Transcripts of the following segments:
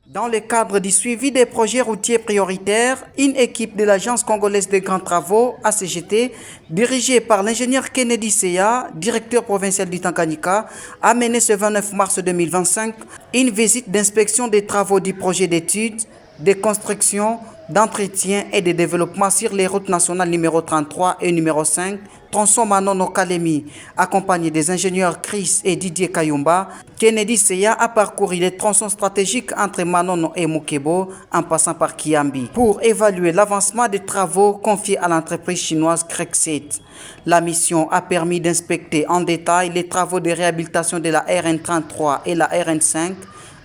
Dans le cadre du suivi des projets routiers prioritaires, une équipe de l'Agence congolaise des grands travaux, ACGT, dirigée par l'ingénieur Kennedy Seya, directeur provincial du Tanganyika, a mené ce 29 mars 2025 une visite d'inspection des travaux du projet d'études, de construction, d'entretien et de développement sur les routes nationales numéro 33 et numéro 5, tronçon Manono-Kalemi. Accompagné des ingénieurs Chris et Didier Kayumba, Kennedy Seya a parcouru les tronçons stratégiques entre Manono et Mukebo en passant par Kiambi pour évaluer l'avancement des travaux confiés à l'entreprise chinoise Crexit. La mission a permis d'inspecter en détail les travaux de réhabilitation de la RN33 et la RN5,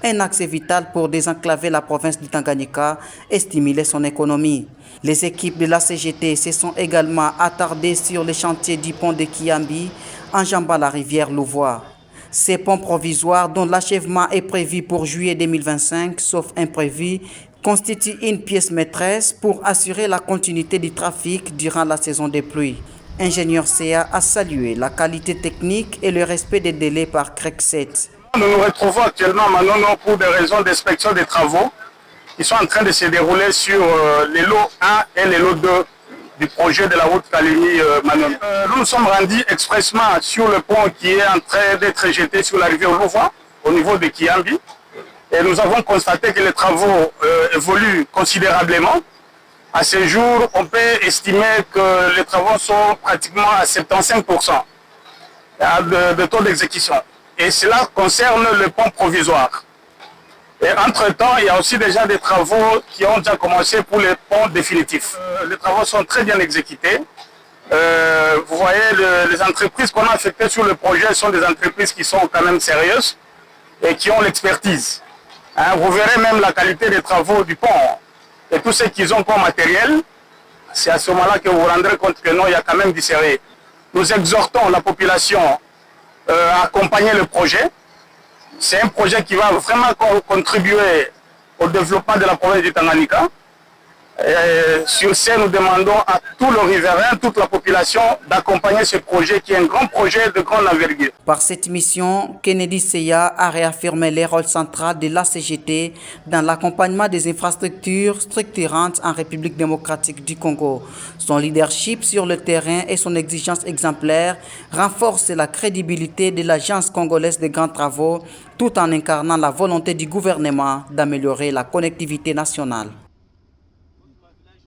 un axe vital pour désenclaver la province du Tanganyika et stimuler son économie. Les équipes de la CGT se sont également attardées sur les chantiers du pont de Kiambi, enjambant la rivière Louvois. Ces ponts provisoires, dont l'achèvement est prévu pour juillet 2025, sauf imprévu, constituent une pièce maîtresse pour assurer la continuité du trafic durant la saison des pluies. Ingénieur CA a salué la qualité technique et le respect des délais par Crexet. Nous nous retrouvons actuellement à Manono pour des raisons d'inspection des travaux qui sont en train de se dérouler sur les lots 1 et les lots 2 du projet de la route Kalemi-Manono. Nous nous sommes rendus expressément sur le pont qui est en train d'être jeté sur la rivière Louvois, au niveau de Kiambi. Et nous avons constaté que les travaux évoluent considérablement. À ce jour, on peut estimer que les travaux sont pratiquement à 75% de taux d'exécution. Et cela concerne le pont provisoire. Et entre-temps, il y a aussi déjà des travaux qui ont déjà commencé pour les ponts définitifs. Les travaux sont très bien exécutés. Vous voyez, les entreprises qu'on a affectées sur le projet sont des entreprises qui sont quand même sérieuses et qui ont l'expertise. Vous verrez même la qualité des travaux du pont et tout ce qu'ils ont comme matériel. C'est à ce moment-là que vous vous rendrez compte que non, il y a quand même du sérieux. Nous exhortons la population à accompagner le projet. C'est un projet qui va vraiment contribuer au développement de la province du Tanganyika. Et sur ce, nous demandons à tous les riverains, toute la population d'accompagner ce projet qui est un grand projet de grande envergure. Par cette mission, Kennedy Seya a réaffirmé les rôles centraux de la CGT dans l'accompagnement des infrastructures structurantes en République démocratique du Congo. Son leadership sur le terrain et son exigence exemplaire renforcent la crédibilité de l'Agence congolaise des grands travaux tout en incarnant la volonté du gouvernement d'améliorer la connectivité nationale.